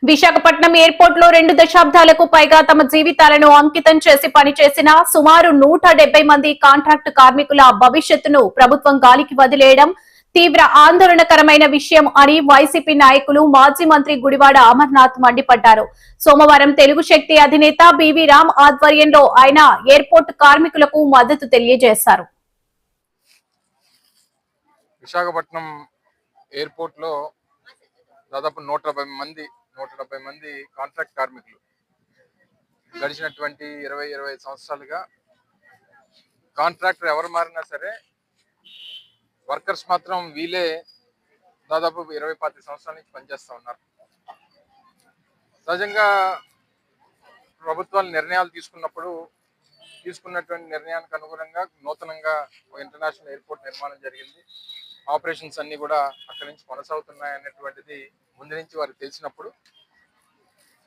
Visakhapatnam airport లో 2 దశాబ్దాలకు పైగా తమ జీవితాలను అంకితం చేసి పనిచేసిన సుమారు 170 మంది కాంట్రాక్టు కార్మికుల భవిష్యత్తును ప్రభుత్వం గాలికి వదిలేయడం తీవ్ర ఆందోళనకరమైన విషయం అని వైసీపీ నాయకులు మాజీ మంత్రి గుడివాడ అమర్నాథ్ మండిపడ్డారు. సోమవారం తెలుగు శక్తి అధినేత బివి రామ్ ఆధ్వర్యంలో ఆయన ఎయిర్పోర్ట్ కార్మికులకు మద్దతు తెలియజేశారు. విశాఖపట్నం ఎయిర్పోర్ట్ లో దాదాపు 170 మంది కాంట్రాక్ట్ కార్మికులు గడిచినటువంటి 20-25 సంవత్సరాలుగా కాంట్రాక్టర్ ఎవరు మారినా సరే వర్కర్స్ మాత్రం వీళ్ళే దాదాపు 20-25 సంవత్సరాల నుంచి పనిచేస్తూ ఉన్నారు. సహజంగా ప్రభుత్వాలు నిర్ణయాలు తీసుకున్నటువంటి నిర్ణయానికి అనుగుణంగా నూతనంగా ఇంటర్నేషనల్ ఎయిర్పోర్ట్ నిర్మాణం జరిగింది. ఆపరేషన్స్ అన్ని కూడా అక్కడి నుంచి కొనసాగుతున్నాయి అనేటువంటిది ముందు నుంచి వారికి తెలిసినప్పుడు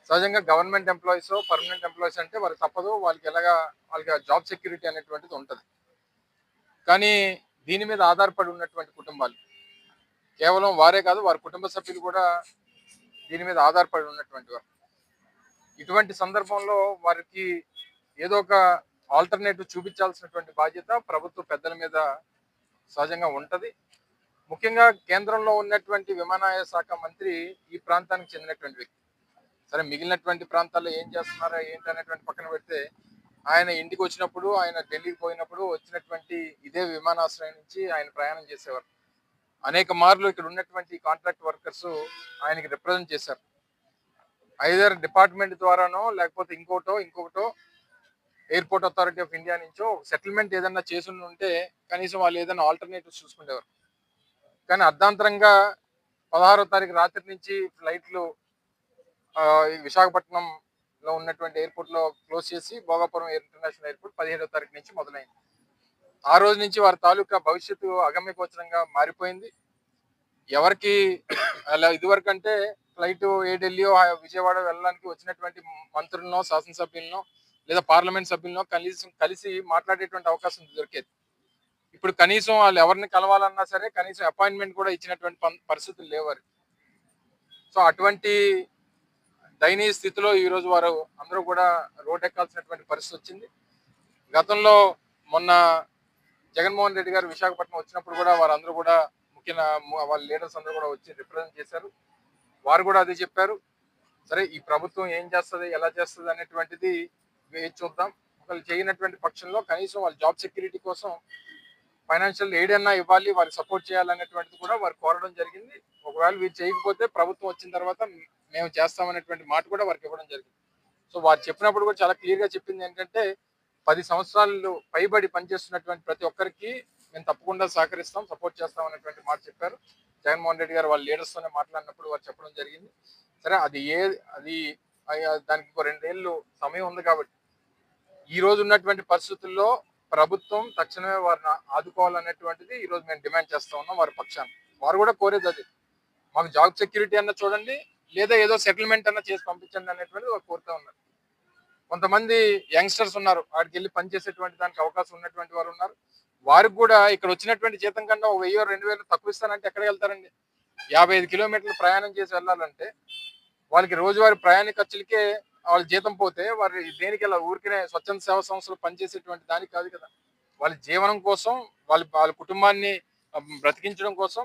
సహజంగా గవర్నమెంట్ ఎంప్లాయీస్ పర్మనెంట్ ఎంప్లాయీస్ అంటే వారికి తప్పదు, వాళ్ళకి జాబ్ సెక్యూరిటీ అనేటువంటిది ఉంటుంది. కానీ దీని మీద ఆధారపడి ఉన్నటువంటి కుటుంబాలు కేవలం వారే కాదు, వారి కుటుంబ సభ్యులు కూడా దీని మీద ఆధారపడి ఉన్నటువంటి వారు. ఇటువంటి సందర్భంలో వారికి ఏదో ఒక ఆల్టర్నేటివ్ చూపించాల్సినటువంటి బాధ్యత ప్రభుత్వ పెద్దల మీద సహజంగా ఉంటది. ముఖ్యంగా కేంద్రంలో ఉన్నటువంటి విమానయాన శాఖ మంత్రి ఈ ప్రాంతానికి చెందినటువంటి వ్యక్తి. సరే, మిగిలినటువంటి ప్రాంతాల్లో ఏం చేస్తున్నారా ఏంటి అనేటువంటి పక్కన పెడితే ఆయన ఇంటికి వచ్చినప్పుడు, ఆయన ఢిల్లీకి పోయినప్పుడు వచ్చినటువంటి ఇదే విమానాశ్రయం నుంచి ఆయన ప్రయాణం చేసేవారు. అనేక మార్లు ఇక్కడ ఉన్నటువంటి కాంట్రాక్ట్ వర్కర్స్ ఆయనకి రిప్రజెంట్ చేశారు. ఐదర్ డిపార్ట్మెంట్ ద్వారానో లేకపోతే ఇంకొకటో ఎయిర్పోర్ట్ అథారిటీ ఆఫ్ ఇండియా నుంచో సెటిల్మెంట్ ఏదన్నా చేసి ఉంటే కనీసం వాళ్ళు ఏదైనా ఆల్టర్నేటివ్స్ చూసుకునేవారు. కానీ అర్ధాంతరంగా 16వ తారీఖు రాత్రి నుంచి ఫ్లైట్లు విశాఖపట్నంలో ఉన్నటువంటి ఎయిర్పోర్ట్ లో క్లోజ్ చేసి భోగాపురం ఇంటర్నేషనల్ ఎయిర్పోర్ట్ 17వ తారీఖు నుంచి మొదలైంది. ఆ రోజు నుంచి వారి తాలూకా భవిష్యత్తు అగమ్యగోచరంగా మారిపోయింది. ఎవరికి అలా ఇదివరకు అంటే ఫ్లైట్ ఏ ఢిల్లీయో విజయవాడ వెళ్ళడానికి వచ్చినటువంటి మంత్రులను, శాసనసభ్యులను లేదా పార్లమెంట్ సభ్యులను కలిసి మాట్లాడేటువంటి అవకాశం దొరికేది. ఇప్పుడు కనీసం వాళ్ళు ఎవరిని కలవాలన్నా సరే కనీసం అపాయింట్మెంట్ కూడా ఇచ్చినటువంటి పరిస్థితులు లేవారు. సో అటువంటి దయనీయ స్థితిలో ఈ రోజు వారు అందరూ కూడా రోడ్డెక్కాల్సినటువంటి పరిస్థితి వచ్చింది. గతంలో మొన్న జగన్మోహన్ రెడ్డి గారు విశాఖపట్నం వచ్చినప్పుడు కూడా వారందరూ కూడా ముఖ్యంగా వాళ్ళ లీడర్స్ అందరూ కూడా వచ్చి రిప్రజెంట్ చేశారు. వారు కూడా అదే చెప్పారు. సరే, ఈ ప్రభుత్వం ఏం చేస్తుంది, ఎలా చేస్తుంది అనేటువంటిది వేచి చూద్దాం. ఒకళ్ళు చేయనటువంటి పక్షంలో కనీసం వాళ్ళ జాబ్ సెక్యూరిటీ కోసం ఫైనాన్షియల్ ఎయిడ్ అన్నా ఇవ్వాలి, వారికి సపోర్ట్ చేయాలనేటువంటిది కూడా వారు కోరడం జరిగింది. ఒకవేళ వీరు చేయకపోతే ప్రభుత్వం వచ్చిన తర్వాత మేము చేస్తామనేటువంటి మాట కూడా వారికి ఇవ్వడం జరిగింది. సో వారు చెప్పినప్పుడు కూడా చాలా క్లియర్ గా చెప్పింది ఏంటంటే 10 సంవత్సరాలు పైబడి పనిచేస్తున్నటువంటి ప్రతి ఒక్కరికి మేము తప్పకుండా సహకరిస్తాం, సపోర్ట్ చేస్తాం అనేటువంటి మాట చెప్పారు. జగన్మోహన్ రెడ్డి గారు వాళ్ళ లీడర్స్ తోనే మాట్లాడినప్పుడు వారు చెప్పడం జరిగింది. సరే, దానికి 2 ఏళ్ళు సమయం ఉంది కాబట్టి ఈ రోజు ఉన్నటువంటి పరిస్థితుల్లో ప్రభుత్వం తక్షణమే వారిని ఆదుకోవాలనేటువంటిది ఈ రోజు మేము డిమాండ్ చేస్తా ఉన్నాం వారి పక్షాన్ని. వారు కూడా కోరేది అది, మాకు జాబ్ సెక్యూరిటీ అన్న చూడండి, లేదా ఏదో సెటిల్మెంట్ అన్న చేసి పంపించండి అనేటువంటిది వారు కోరుతూ ఉన్నారు. కొంతమంది యంగ్స్టర్స్ ఉన్నారు, వాడికి వెళ్ళి పనిచేసేటువంటి దానికి అవకాశం ఉన్నటువంటి వారు ఉన్నారు. వారికి కూడా ఇక్కడ వచ్చినటువంటి జీతం కన్నా 1000-2000 తక్కువ ఇస్తానంటే ఎక్కడికి వెళ్తారండి? 55 కిలోమీటర్లు ప్రయాణం చేసి వెళ్ళాలంటే వాళ్ళకి రోజువారీ ప్రయాణ ఖర్చులకే వాళ్ళ జీతం పోతే వారు దేనికి వెళ్ళాలి? ఊరికనే స్వచ్ఛంద సేవా సంస్థలు పనిచేసేటువంటి దానికి కాదు కదా. వాళ్ళ జీవనం కోసం, వాళ్ళ కుటుంబాన్ని బ్రతికించడం కోసం,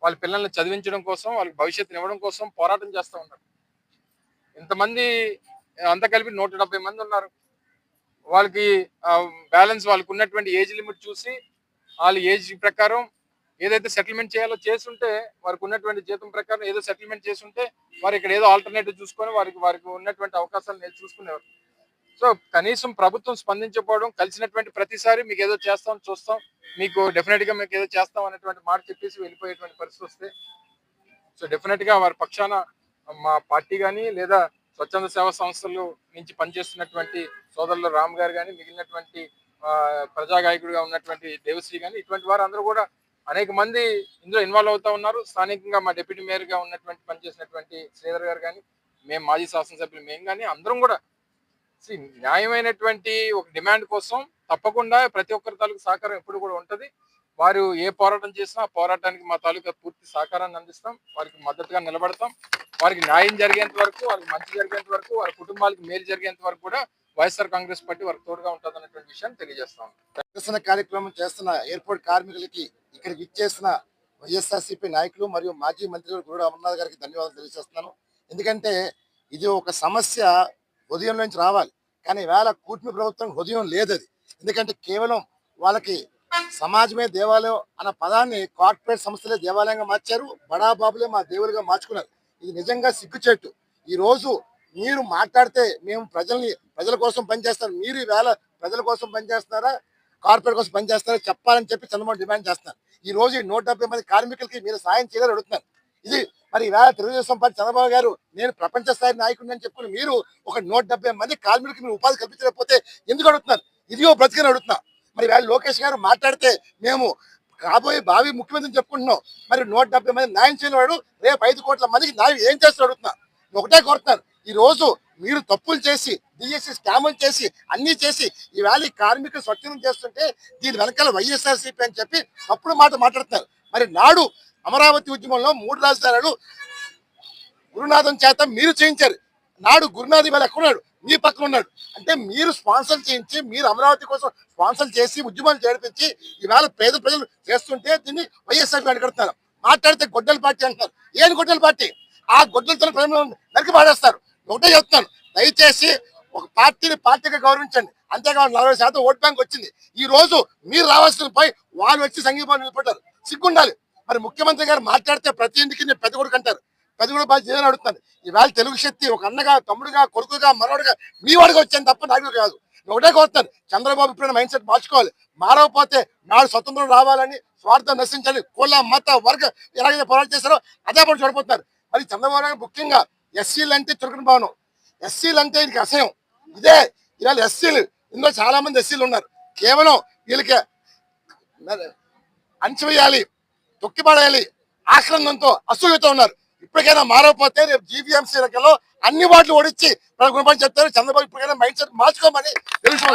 వాళ్ళ పిల్లల్ని చదివించడం కోసం, వాళ్ళకి భవిష్యత్తుని ఇవ్వడం కోసం పోరాటం చేస్తూ ఉన్నారు. ఇంతమంది అంతా కలిపి 170 మంది ఉన్నారు. వాళ్ళకి బ్యాలెన్స్ వాళ్ళకు ఉన్నటువంటి ఏజ్ లిమిట్ చూసి వాళ్ళ ఏజ్ ప్రకారం ఏదైతే సెటిల్మెంట్ చేయాలో చేస్తుంటే, వారికి ఉన్నటువంటి జీతం ప్రకారం ఏదో సెటిల్మెంట్ చేస్తుంటే వారు ఇక్కడ ఏదో ఆల్టర్నేటివ్ చూసుకొని వారికి ఉన్నటువంటి అవకాశాలు నేను చూసుకునేవారు. సో కనీసం ప్రభుత్వం స్పందించకపోవడం, కలిసినటువంటి ప్రతిసారి మీకు ఏదో చేస్తాం చూస్తాం, మీకు డెఫినెట్ గా మీకు ఏదో చేస్తాం అనేటువంటి మాట చెప్పేసి వెళ్ళిపోయేటువంటి పరిస్థితి వస్తే, సో డెఫినెట్ గా వారి పక్షాన మా పార్టీ కానీ లేదా స్వచ్ఛంద సేవా సంస్థలు నుంచి పనిచేస్తున్నటువంటి సోదరులు రామ్ గారు కానీ, మిగిలినటువంటి ప్రజాగాయకుడిగా ఉన్నటువంటి దేవశ్రీ కానీ, ఇటువంటి వారు అందరూ కూడా అనేక మంది ఇందులో ఇన్వాల్వ్ అవుతా ఉన్నారు. స్థానికంగా మా డిప్యూటీ మేయర్ గా ఉన్నటువంటి పనిచేసినటువంటి శ్రీధర్ గారు కానీ, మేము మాజీ శాసనసభ్యులు మేము కానీ అందరం కూడా న్యాయమైనటువంటి ఒక డిమాండ్ కోసం తప్పకుండా ప్రతి ఒక్కరి తాలూకు సహకారం ఎప్పుడు కూడా ఉంటది. వారు ఏ పోరాటం చేసినా ఆ పోరాటానికి మా తాలూకా పూర్తి సహకారాన్ని అందిస్తాం, వారికి మద్దతుగా నిలబడతాం. వారికి న్యాయం జరిగేంత వరకు, వారికి మంచి జరిగేంత వరకు, వారి కుటుంబాలకు మేలు జరిగేంత వరకు కూడా వైఎస్ఆర్ కాంగ్రెస్ పార్టీ వారికి తోడుగా ఉంటుంది అన్నటువంటి విషయాన్ని తెలియజేస్తాం. నిరసన కార్యక్రమం చేస్తున్న ఎయిర్పోర్ట్ కార్మికులకి ఇక్కడికి ఇచ్చేసిన వైఎస్ఆర్సీపీ నాయకులు మరియు మాజీ మంత్రి గురుడు అమర్నాథ్ గారికి ధన్యవాదాలు తెలియజేస్తున్నాను. ఎందుకంటే ఇది ఒక సమస్య ఉదయం నుంచి రావాలి, కానీ వేళ కూటమి ప్రభుత్వం ఉదయం లేదు. అది ఎందుకంటే కేవలం వాళ్ళకి సమాజమే దేవాలయం అన్న పదాన్ని కార్పొరేట్ సంస్థలే దేవాలయంగా మార్చారు, బడాబాబులే మా దేవులుగా మార్చుకున్నారు. ఇది నిజంగా సిగ్గుచేటు. ఈ రోజు మీరు మాట్లాడితే మేము ప్రజల కోసం పనిచేస్తాం, మీరు ఈవేళ ప్రజల కోసం పనిచేస్తున్నారా కార్పొరేట్ కోసం పనిచేస్తారా చెప్పాలని చెప్పి చంద్రబాబు డిమాండ్ చేస్తున్నారు. ఈ రోజు 170 మంది కార్మికులకి మీరు సాయం చేయాలని అడుగుతున్నారు. ఇది మరి ఈవేళ తెలుగుదేశం పార్టీ చంద్రబాబు గారు నేను ప్రపంచ స్థాయి నాయకుడిని అని చెప్పుకుని మీరు ఒక 170 మంది కార్మికులకి మీరు ఉపాధి కల్పించలేకపోతే ఎందుకు అడుగుతున్నారు? ఇదిగో బ్రతికని అడుగుతున్నా. మరి వేళ లోకేష్ గారు మాట్లాడితే మేము కాబోయే భావి ముఖ్యమంత్రిని చెప్పుకుంటున్నాం, మరి 170 మంది న్యాయం చేయని వాడు రేపు 5 కోట్ల మందికి న్యాయం ఏం చేస్తారు అడుగుతున్నా. ఒకటే కోరుతున్నారు, ఈ రోజు మీరు తప్పులు చేసి డిఎస్సి స్కాములు చేసి అన్ని చేసి ఈవేళ ఈ కార్మికులు స్వచ్ఛందం చేస్తుంటే దీని వెనకాల వైఎస్ఆర్సీపీ అని చెప్పి తప్పుడు మాట మాట్లాడుతున్నారు. మరి నాడు అమరావతి ఉద్యమంలో 3 రాజధానులు గురునాథం చేత మీరు చేయించారు. నాడు గురునాథ్ ఇవాళ ఎక్కడున్నాడు? మీ పక్కన ఉన్నాడు. అంటే మీరు స్పాన్సర్ చేయించి, మీరు అమరావతి కోసం స్పాన్సర్ చేసి ఉద్యమాలు చేడిపించి ఈవేళ పేద ప్రజలు చేస్తుంటే దీన్ని వైఎస్ఆర్ అడగడుతున్నారు. మాట్లాడితే గొడ్డల పార్టీ అంటున్నారు. ఏం గొడ్డల పార్టీ? ఆ గొడ్డలతో ప్రజలు నరికి పాడేస్తారు. ఒకటే చెప్తాను, దయచేసి ఒక పార్టీని పార్టీగా గౌరవించండి. అంతేకాదు 40% ఓట్ బ్యాంక్ వచ్చింది. ఈ రోజు మీరు రావాల్సిన పోయి వాళ్ళు వచ్చి సంఘీభావం నిలబడ్డారు. సిగ్గుండాలి. మరి ముఖ్యమంత్రి గారు మాట్లాడితే ప్రతి ఇంటికి నేను పెద్ద కొడుకు అంటారు. పెద్ద కొడుకు బాధ్యత ఏదని అడుగుతాను. ఈవేళ తెలుగు శక్తి ఒక అన్నగా, తమ్ముడుగా, కొడుకుగా, మనవడుగా మీ వాడిగా వచ్చాను తప్ప నాకు కాదు. ఒకటే కోరుతాను, చంద్రబాబు ఇప్పుడు మైండ్ సెట్ మార్చుకోవాలి. మారకపోతే నాడు స్వతంత్రం రావాలని, స్వార్థం నశించాలి, కుల మత వర్గ ఎలాగైతే పోరాటం చేస్తారో అదే పని చూడబోతున్నారు. మరి చంద్రబాబు నాయుడు ముఖ్యంగా ఎస్సీలు అంటే చురుకుని భవనం, ఎస్సీలు అంటే వీళ్ళకి అసహ్యం. ఇదే ఇవాళ ఎస్సీలు, ఇందులో చాలా మంది ఎస్సీలు ఉన్నారు. కేవలం వీళ్ళకి అణచివేయాలి, తొక్కిపడేయాలి ఆక్రందంతో అసూయతో ఉన్నారు. ఇప్పటికైనా మారకపోతే రేపు జీవీఎంసీ లెక్కలో అన్ని వాటిలు ఓడించి గుణపడి చెప్తారు. చంద్రబాబు ఇప్పటికైనా మైండ్ సెట్ మార్చుకోమని తెలుసు.